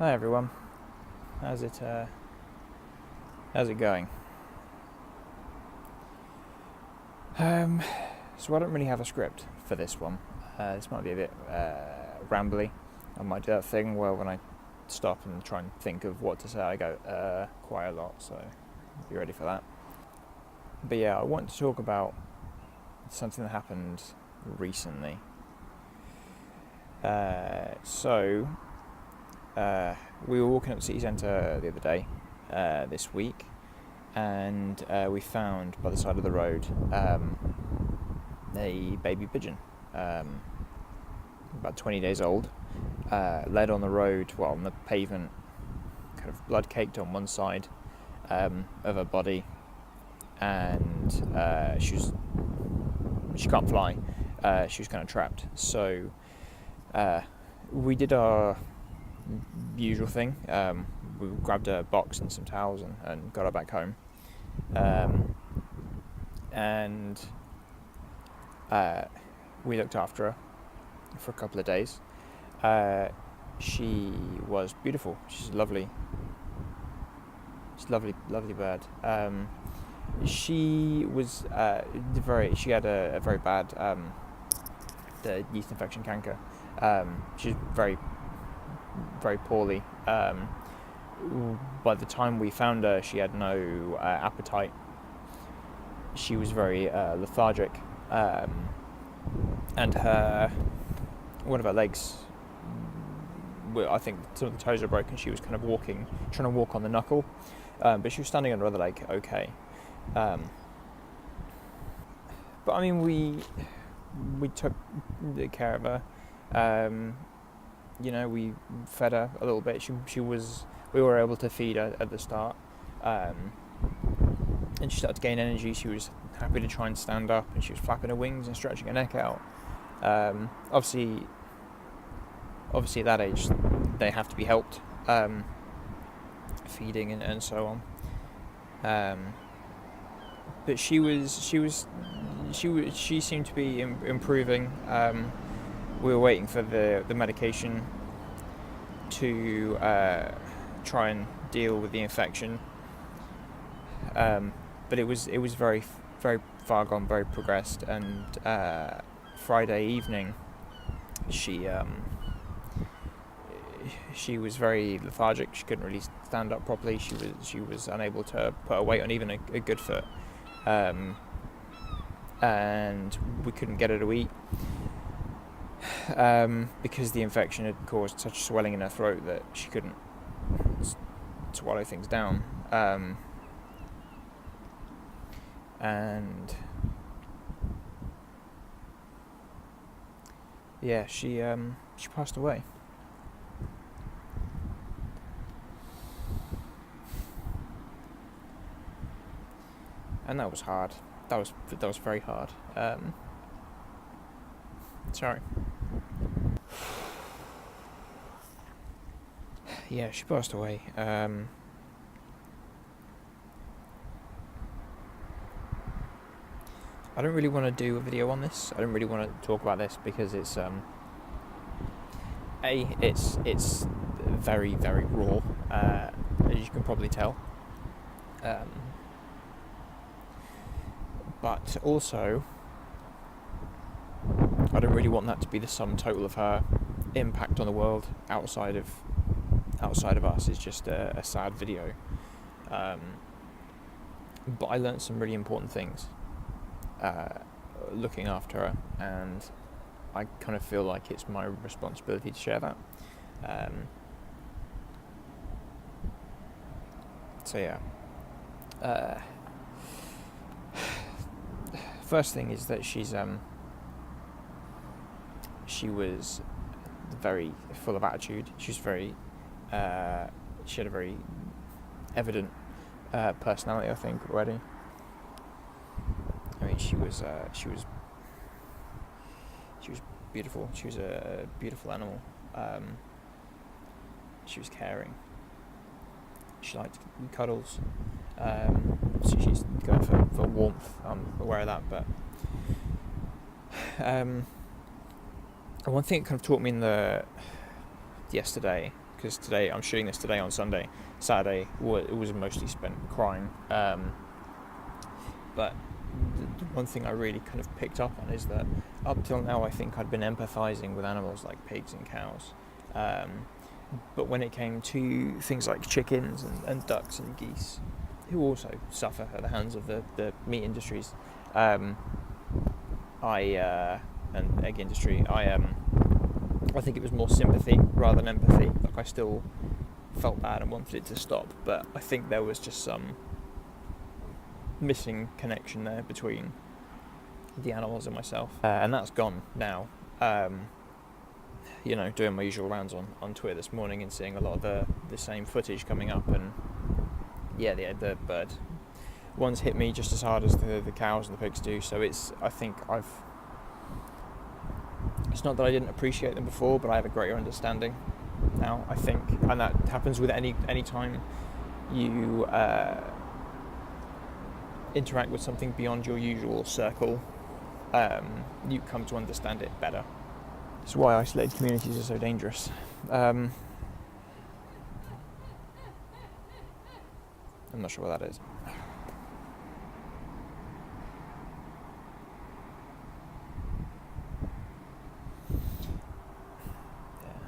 Hi everyone. How's it going? So I don't really have a script for this one. This might be a bit rambly. I might do that thing where when I stop and try and think of what to say, I go quite a lot. So be ready for that. But yeah, I want to talk about something that happened recently. We were walking up the city centre the other day, this week, and we found by the side of the road a baby pigeon, about 20 days old, led on the road, on the pavement, kind of blood caked on one side of her body, and she can't fly. She was kind of trapped. So we did our usual thing. We grabbed a box and some towels and got her back home. And we looked after her for a couple of days. She was beautiful. She's lovely. She's a lovely bird. She was she had a very bad the yeast infection, canker. She's very poorly. By the time we found her, she had no appetite. She was very lethargic, and one of her legs, I think some of the toes are broken. She was kind of trying to walk on the knuckle, but she was standing on her other leg okay. But I mean, we took care of her. We fed her a little bit. We were able to feed her at the start, and she started to gain energy. She was happy to try and stand up, and she was flapping her wings and stretching her neck out. Obviously at that age, they have to be helped, feeding and so on. But she seemed to be improving. We were waiting for the medication to try and deal with the infection, but it was very far gone, very progressed. And Friday evening, she was very lethargic. She couldn't really stand up properly. She was unable to put her weight on even a good foot, and we couldn't get her to eat. Because the infection had caused such swelling in her throat that she couldn't swallow things down. And yeah, she passed away. And that was hard. That was very hard. Sorry. Yeah, she passed away. I don't really want to do a video on this. I don't really want to talk about this because it's it's very raw, as you can probably tell. But also, I don't really want that to be the sum total of her impact on the world outside of us. It's just a sad video. But I learnt some really important things looking after her, and I kind of feel like it's my responsibility to share that. So yeah. First thing is that she was very full of attitude. She had a very evident personality, I think, already. I mean, she was beautiful. She was a beautiful animal. She was caring. She liked cuddles. So she's going for warmth. I'm aware of that, but one thing it kind of taught me yesterday, because today I'm shooting this today on Sunday. Saturday it was mostly spent crying. But the one thing I really kind of picked up on is that up till now I think I'd been empathising with animals like pigs and cows. But when it came to things like chickens and ducks and geese, who also suffer at the hands of the meat industries, and egg industry, I think it was more sympathy rather than empathy. Like, I still felt bad and wanted it to stop, but I think there was just some missing connection there between the animals and myself, and that's gone now. Doing my usual rounds on Twitter this morning and seeing a lot of the same footage coming up, and the bird ones hit me just as hard as the cows and the pigs do. So it's not that I didn't appreciate them before, but I have a greater understanding now, I think, and that happens with any time you interact with something beyond your usual circle. You come to understand it better. It's why isolated communities are so dangerous. I'm not sure what that is.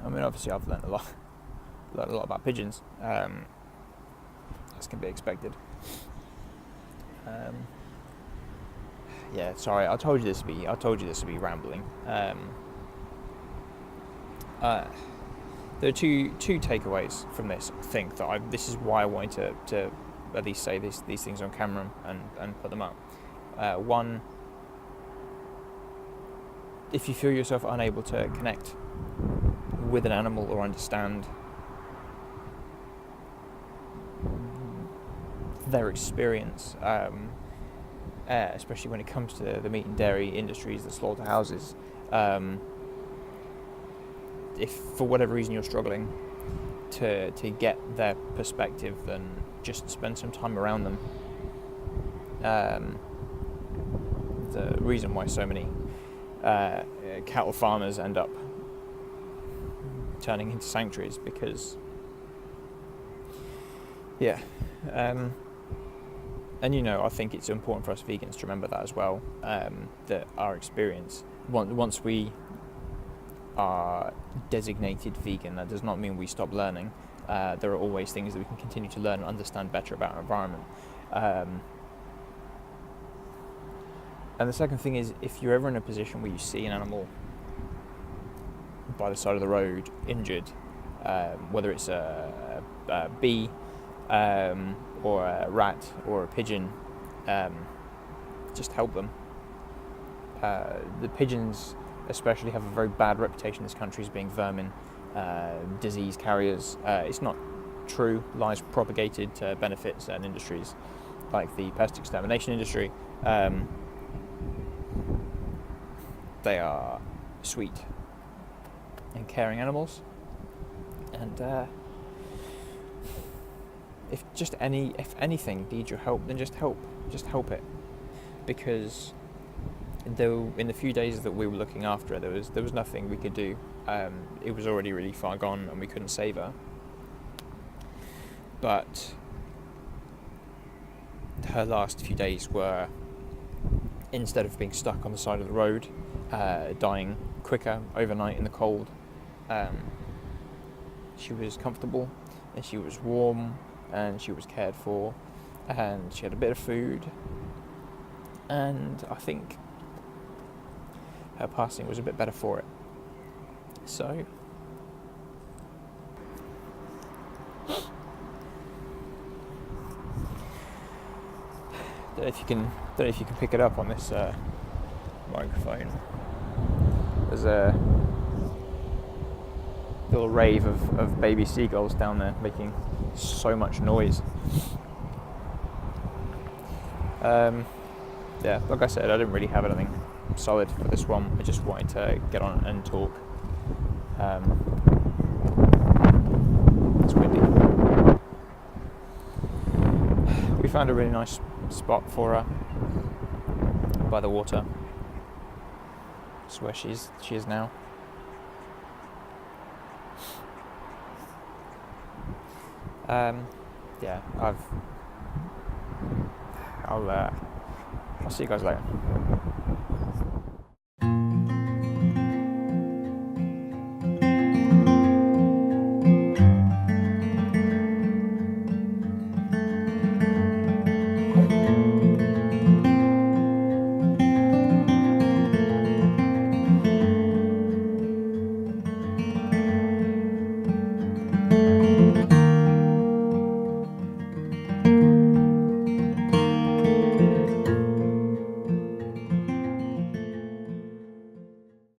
I mean, obviously I've learned a lot about pigeons, as can be expected. Sorry, I told you this would be rambling. There are two takeaways from this. I think that this is why I wanted to at least say these things on camera and put them up. One, if you feel yourself unable to connect with an animal or understand their experience, especially when it comes to the meat and dairy industries, the slaughterhouses, if for whatever reason you're struggling to get their perspective, then just spend some time around them. The reason why so many cattle farmers end up turning into sanctuaries, because and I think it's important for us vegans to remember that as well, that our experience, once we are designated vegan, that does not mean we stop learning. There are always things that we can continue to learn and understand better about our environment. And the second thing is, if you're ever in a position where you see an animal by the side of the road injured, whether it's a bee or a rat or a pigeon, just help them. The pigeons especially have a very bad reputation in this country as being vermin, disease carriers. It's not true. Lies propagated to benefit certain industries, like the pest extermination industry. They are sweet and caring animals, and if anything needs your help, then just help it, because though in the few days that we were looking after her, there was nothing we could do. It was already really far gone and we couldn't save her, but her last few days were, instead of being stuck on the side of the road, dying quicker overnight in the cold, she was comfortable and she was warm and she was cared for and she had a bit of food, and I think her passing was a bit better for it. So don't know if you can pick it up on this microphone. There's a little rave of baby seagulls down there making so much noise. Like I said, I didn't really have anything solid for this one. I just wanted to get on and talk. It's windy. We found a really nice spot for her by the water. That's where she is now. Yeah, I'll see you guys later.